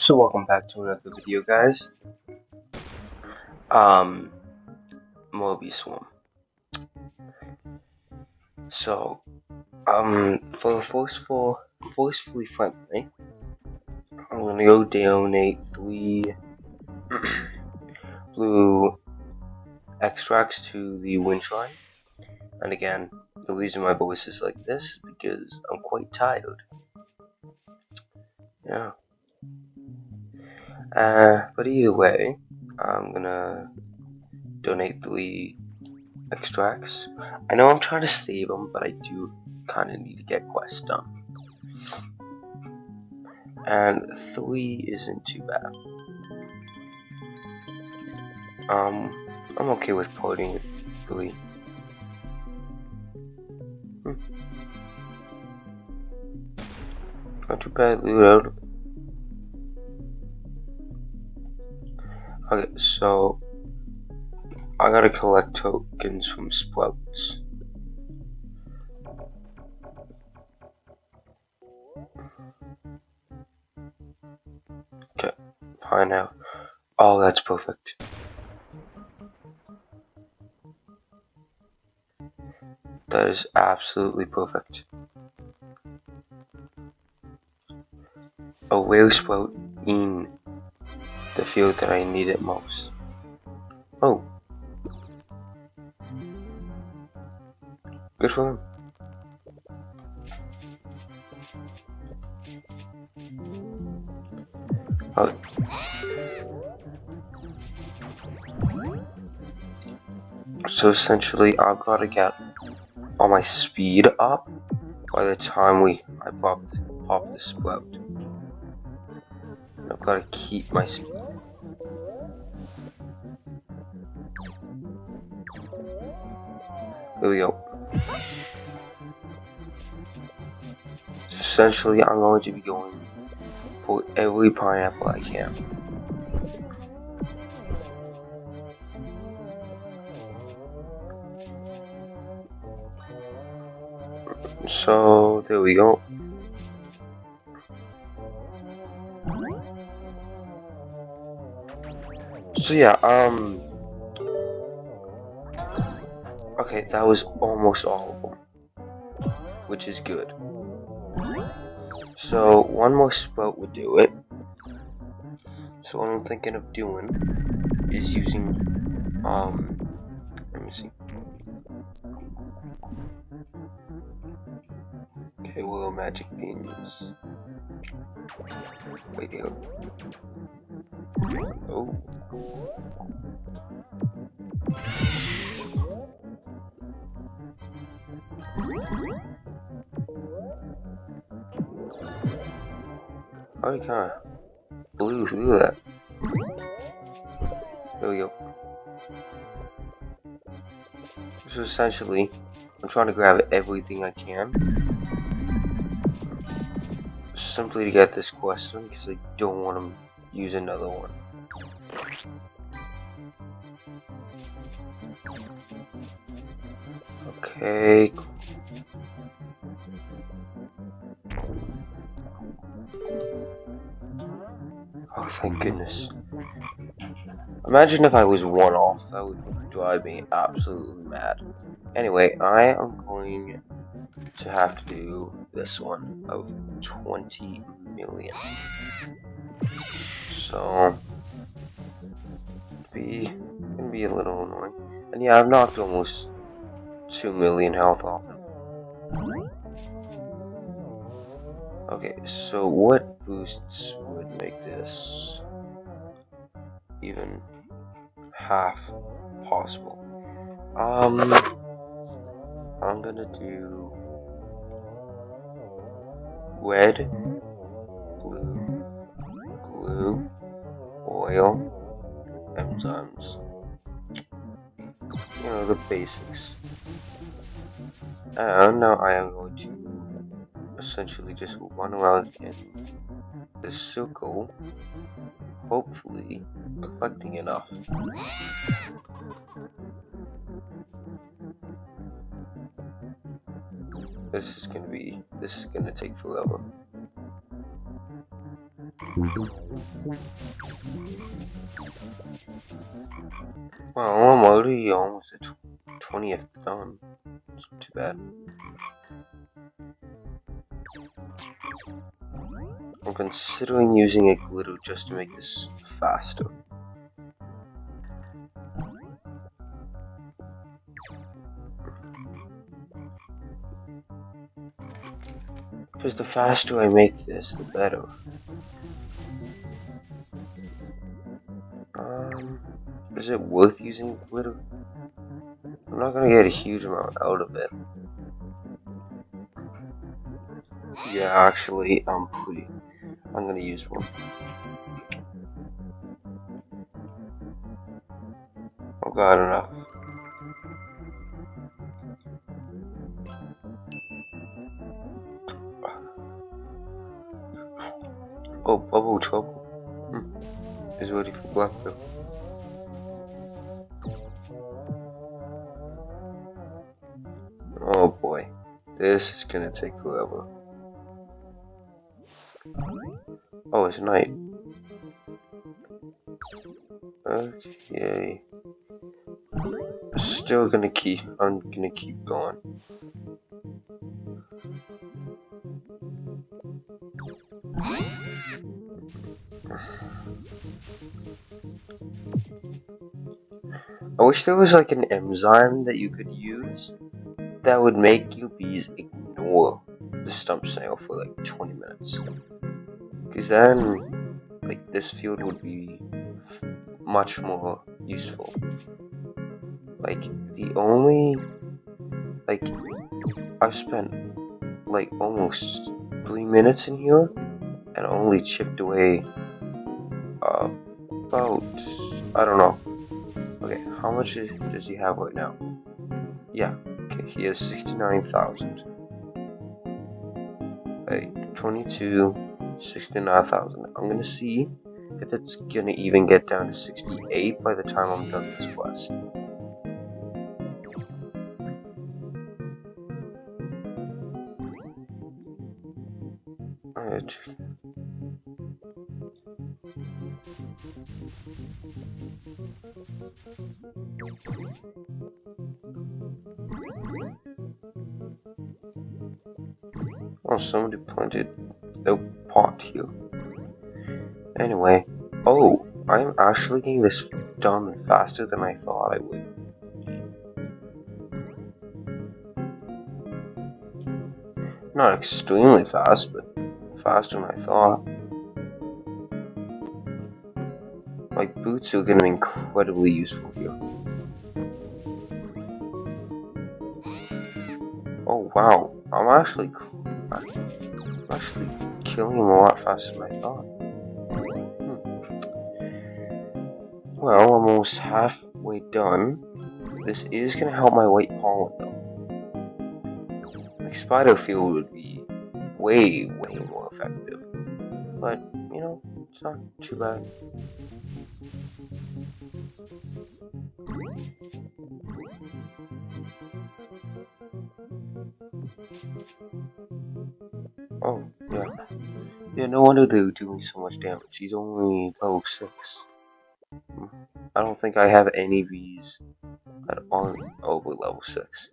So welcome back to another video, guys. Um, Moby Swarm. So, for forcefully friendly, I'm gonna go donate 3 blue extracts to the wind shrine. And again, the reason my voice is like this because I'm quite tired. Yeah. But either way, I'm gonna donate 3 extracts. I know I'm trying to save them, but I do kind of need to get quests done. And 3 isn't too bad. I'm okay with parting with 3. Not too bad, loot out. Okay, so I gotta collect tokens from sprouts. Okay, fine now. Oh, that's perfect. That is absolutely perfect. A whale sprout in the field that I need it most. Oh. Good for him. Oh. So essentially, I've got to get all my speed up by the time I pop the sprout. I've got to keep my speed. There we go. Essentially, I'm going to be going for every pineapple I can. So, there we go. So yeah, okay, that was almost all of them, which is good. So, one more sprout would do it. So what I'm thinking of doing is using, let me see. Okay, willow magic beans. Wait here. Oh. I kinda blew through that. There we go. So essentially, I'm trying to grab everything I can. Simply to get this quest done, because I don't want to use another one. Okay. Oh, thank goodness. Imagine if I was one off, that would drive me absolutely mad. Anyway, I am going to have to do this one of 20 million. So, gonna be a little annoying. And yeah, I've knocked almost 2 million health off him. Okay, so what boosts would make this even half possible? I'm gonna do red, blue, glue, oil, enzymes. You know, the basics. And now I am going to essentially just run around in this circle, hopefully collecting enough. This is gonna take forever. Well, I'm already almost at 20th done. It's not too bad. I'm considering using a glitter just to make this faster. Because the faster I make this, the better. Is it worth using glitter? I'm not gonna get a huge amount out of it. Yeah, actually, I'm gonna use one. I've got enough. Oh, Bubble Trouble. Is ready for Black Bill. Oh boy, this is gonna take forever. Oh, it's night. Okay. I'm gonna keep going. I wish there was like an enzyme that you could use that would make you bees ignore the stump snail for like 20 minutes. Because then, like, this field would be much more useful. Like, I've spent like almost 3 minutes in here and only chipped away about, I don't know. Okay, how much does he have right now? Yeah, okay, he has 69,000. Like, 22, 69,000. I'm gonna see if it's gonna even get down to 68 by the time I'm done this quest. Alright. Oh, somebody planted a pot here. Anyway, oh, I'm actually getting this done faster than I thought I would. Not extremely fast, but faster than I thought. Like, boots are gonna be incredibly useful here. Oh wow, I'm actually killing him a lot faster than I thought. Well, I'm almost halfway done. This is gonna help my white pollen though. Like, spider field would be way more effective. But, you know, it's not too bad. Oh, yeah. Yeah, no wonder they're doing so much damage. He's only level 6. I don't think I have any bees that aren't over level 6.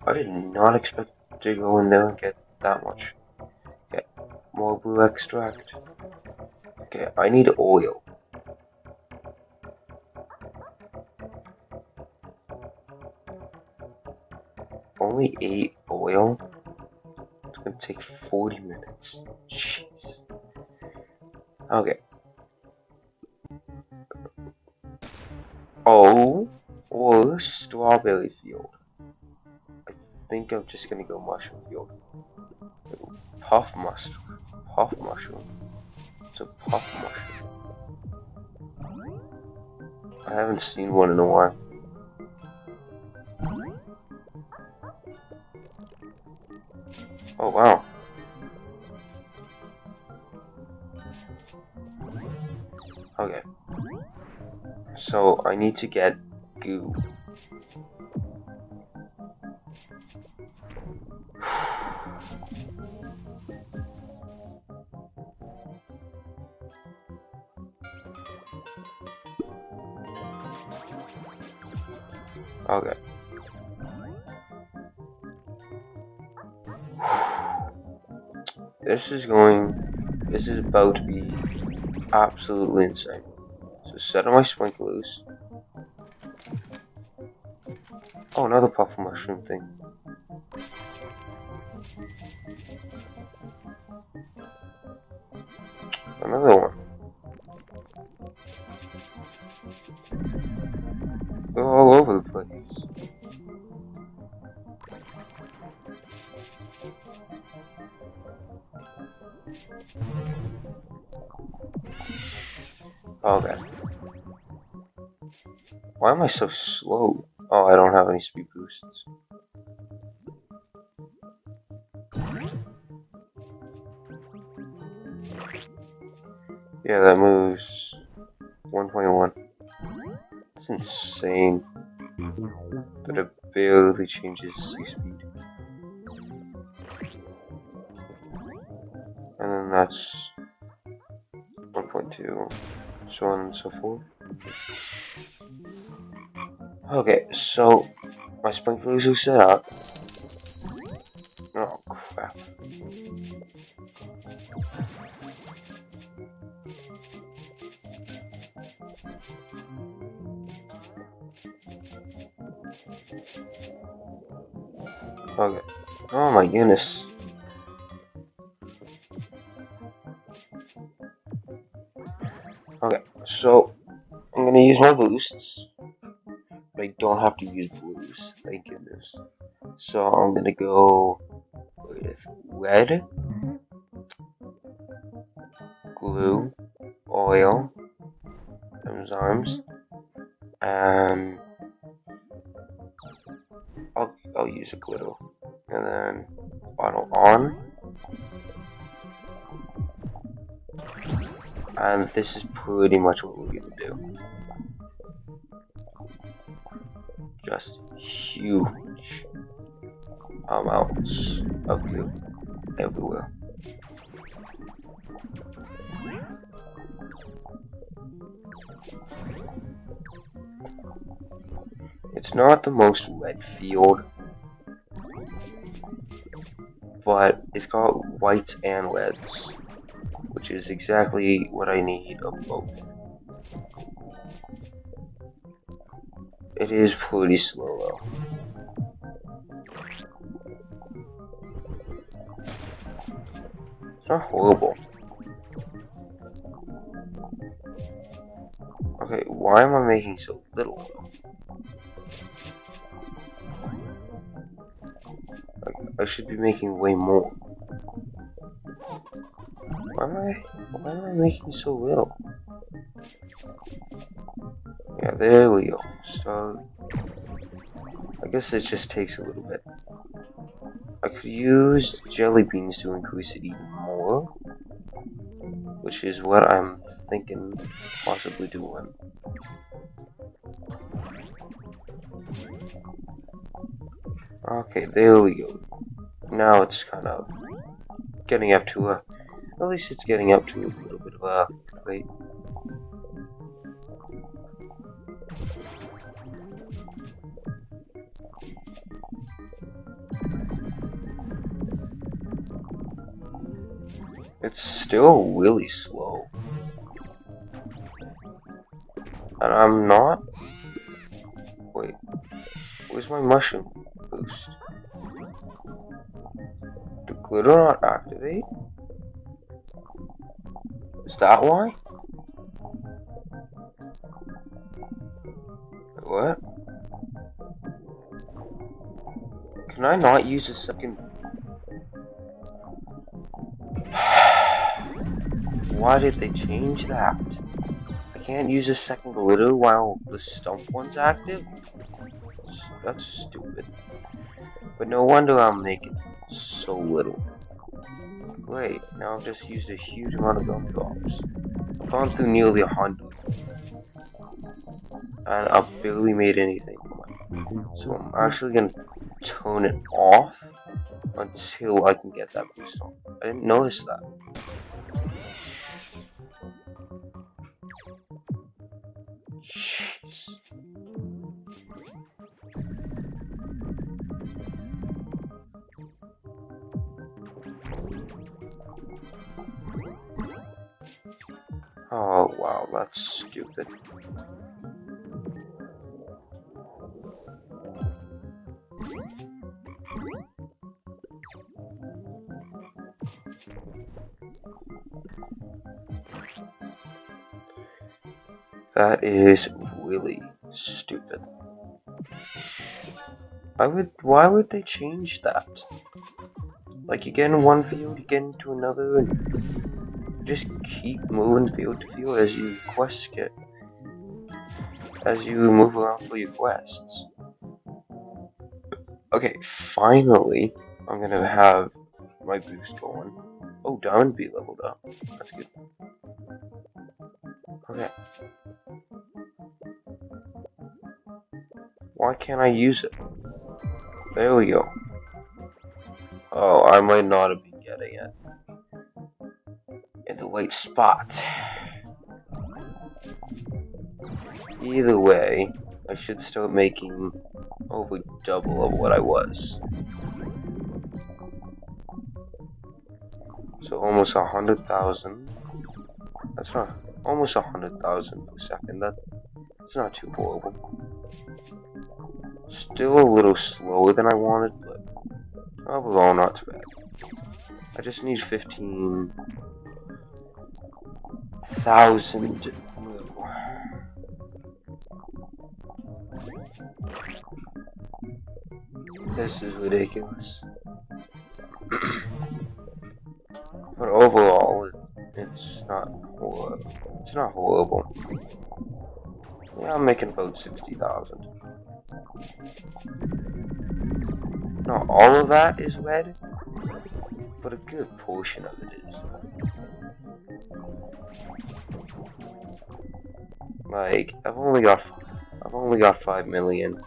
I did not expect to go in there and get that much. Okay, more blue extract. Okay, I need oil. Only 8 oil? It's gonna take 40 minutes. Jeez. Okay. Oh, or strawberry field. I think I'm just gonna go mushroom field. Puff mushroom. Puff mushroom. It's a puff mushroom. I haven't seen one in a while. Oh wow. Okay. So I need to get goo. Okay. This is about to be absolutely insane. So set on my sprinklers. Oh, another puff mushroom thing. Another one. They're all over the place. Okay. Why am I so slow? Oh, I don't have any speed boosts. Yeah, that moves 1.1. That's insane. But it barely changes speed. And then that's 1.2, so on and so forth. Okay, so my sprinklers are set up. Oh crap. Okay. Oh my goodness. Okay, so I'm gonna use my boosts, but I don't have to use blues. Thank goodness. So I'm gonna go with red, glue, oil, enzymes, and I'll use a glitter, and then bottle on, and this is pretty much what we're gonna do. Just huge amounts of glue everywhere. It's not the most red field, but it's got whites and reds, which is exactly what I need of both. It is pretty slow though. It's not horrible. Okay, why am I making so little though? I should be making way more. Why am I making so little? Yeah, there we go. So I guess it just takes a little bit. I could use jelly beans to increase it even more, which is what I'm thinking possibly doing. Okay, there we go. Now it's kind of getting up to a, at least it's getting up to a little bit of a plate. It's still really slow. And I'm not... Wait. Where's my mushroom boost? Did glitter not activate? Is that why? What? Can I not use a second... Why did they change that? I can't use a second glitter while the stump one's active? That's stupid. But no wonder I'm making so little. Wait, now I've just used a huge amount of gumdrops. I've gone through nearly 100. And I've barely made anything. So I'm actually gonna turn it off until I can get that boost on. I didn't notice that. Jeez. Oh wow, that's stupid. That is really stupid. Why would they change that? Like you get in one field, you get into another, and just keep moving field to field as you as you move around for your quests. Okay, finally, I'm gonna have my boost going. Oh, Diamond B leveled up. That's good. Okay. Why can't I use it? There we go. Oh, I might not have been getting it in the right spot. Either way, I should start making over double of what I was. So almost 100,000. That's not almost 100,000 per second. That's not too horrible. Still a little slower than I wanted, but overall not too bad. I just need 15,000 blue. This is ridiculous. But overall, it's not horrible. It's not horrible. Yeah, I'm making about 60,000. Not all of that is red, but a good portion of it is. Like, I've only got 5 million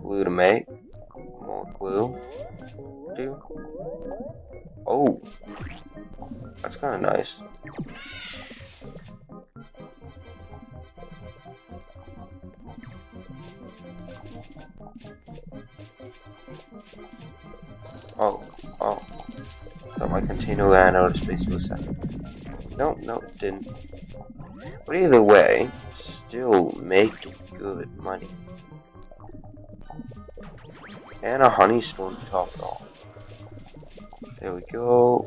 glue to make. More glue. Oh, that's kind of nice. Oh. Thought my container ran out of space for a second. No, it didn't. But either way, still making good money. And a honeystone to top it off. There we go.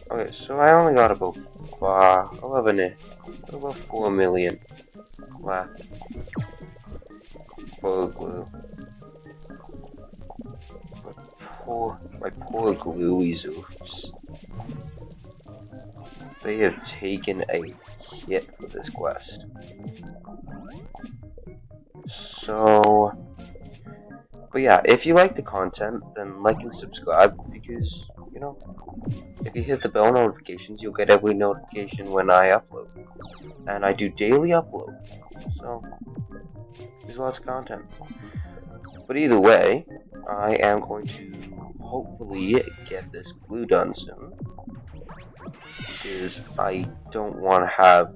Okay, so I only got about 4 million left for glue. My poor glue reserves. They have taken a hit for this quest. So, but yeah, if you like the content, then like and subscribe, because, you know, if you hit the bell notifications, you'll get every notification when I upload. And I do daily upload, so there's lots of content. But either way, I am going to hopefully get this glue done soon, because I don't want to have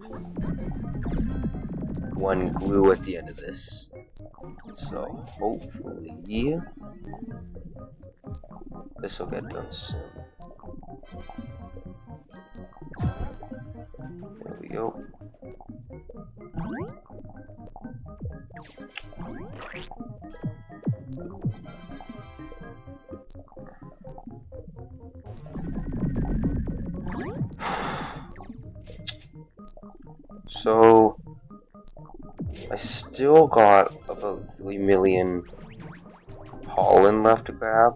one glue at the end of this. So hopefully this will get done soon. There we go. So I still got about 3 million pollen left to grab,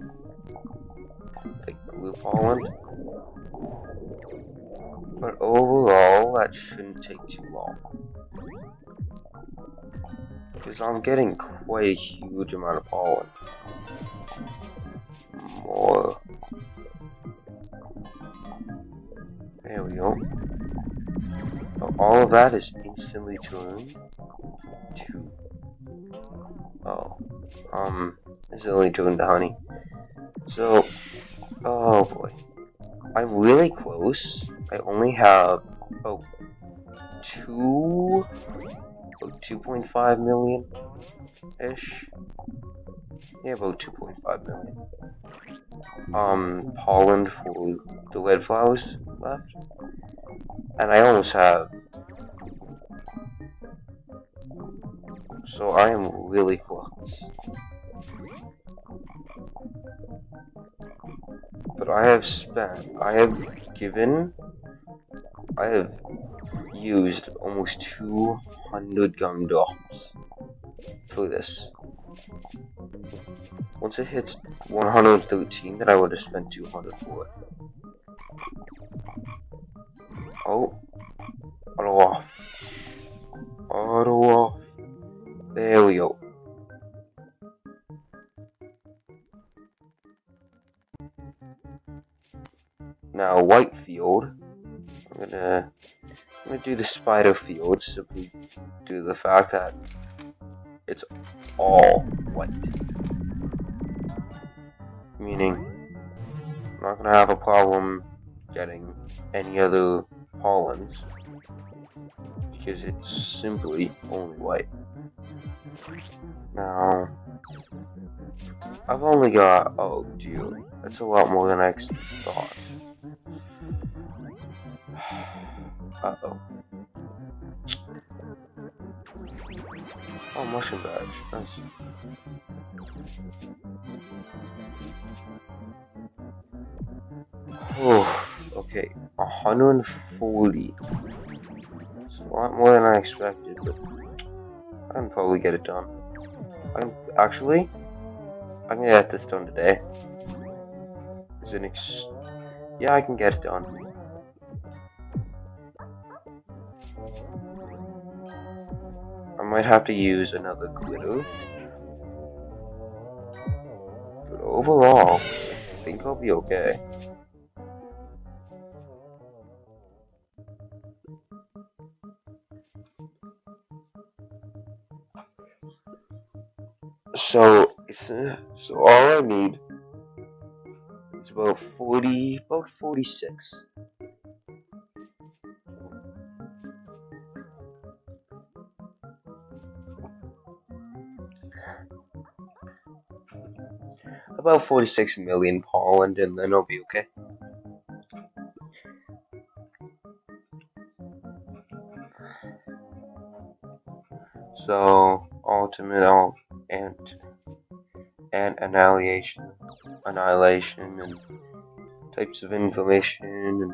like glue pollen. But overall, that shouldn't take too long, because I'm getting quite a huge amount of pollen. More. There we go. All of that is instantly turned to instantly turned to honey. So, oh boy, I'm really close. I only have about 2.5 million ish. Yeah, about 2.5 million. Pollen for the red flowers left, and I almost have. So I am really close. But I have used almost 200 gumdrops for this. Once it hits 113, then I would have spent 200 for it. Oh, auto off. Auto off. There we go. Now white field. I'm gonna do the spider field simply due to the fact that it's all white. Meaning I'm not gonna have a problem getting any other pollens because it's simply only white. Now I've only got, oh dear, that's a lot more than I thought. Uh-oh. Oh, mushroom badge, nice. Oh, okay, 140. It's a lot more than I expected, but I can probably get it done. Actually, I can get this done today. Yeah, I can get it done. I might have to use another glitter. But overall, I think I'll be okay. So all I need is about 46. About 46 million pollen, and then I'll be okay. So ultimate and annihilation, and types of inflammation, and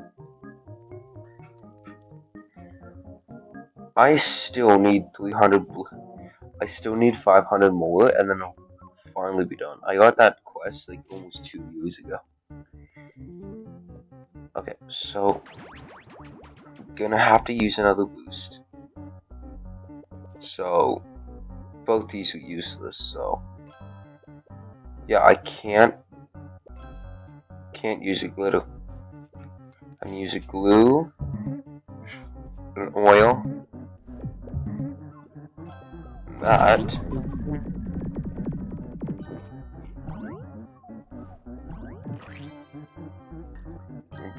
I still need 300. I still need 500 more, and then I'll finally be done. I got that quest like almost 2 years ago. Okay, so gonna have to use another boost. So both these are useless. So yeah, I can't use a glitter. I can use a glue, an oil, that.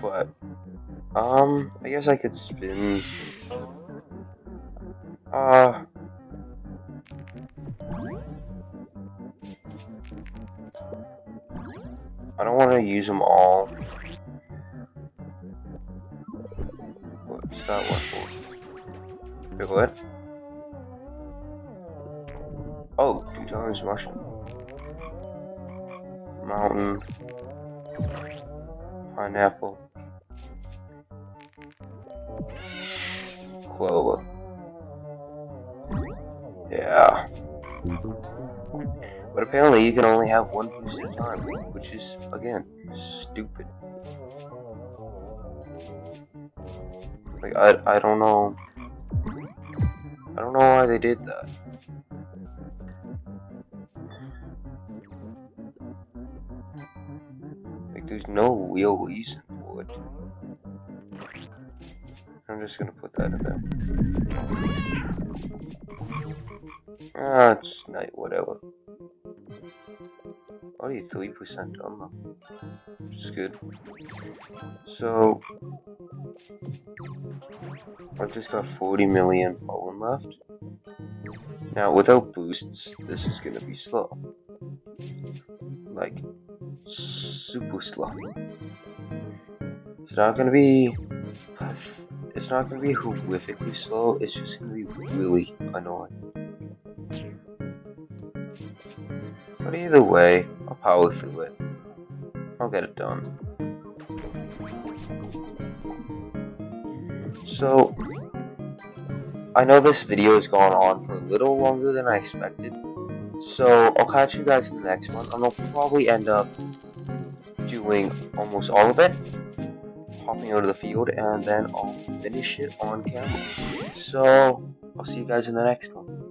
But I guess I could spin. I don't want to use them all. What's that one for? Wait, what? Oh, 2 times mushroom. Mountain. Pineapple. Clover. Yeah. But apparently you can only have 1 boost at a time, which is, again, stupid. Like, I don't know. I don't know why they did that. Like, there's no real reason for it. I'm just gonna put that in there. Ah, it's night, whatever. Only 3% on them, which is good. So I've just got 40 million pollen left. Now, without boosts, this is gonna be slow. Like, super slow. It's not gonna be horrifically slow, it's just gonna be really annoying. But either way, I'll power through it. I'll get it done. So, I know this video has gone on for a little longer than I expected, so I'll catch you guys in the next one, and I'll probably end up doing almost all of it. hopping out of the field, and then I'll finish it on camera. So, I'll see you guys in the next one.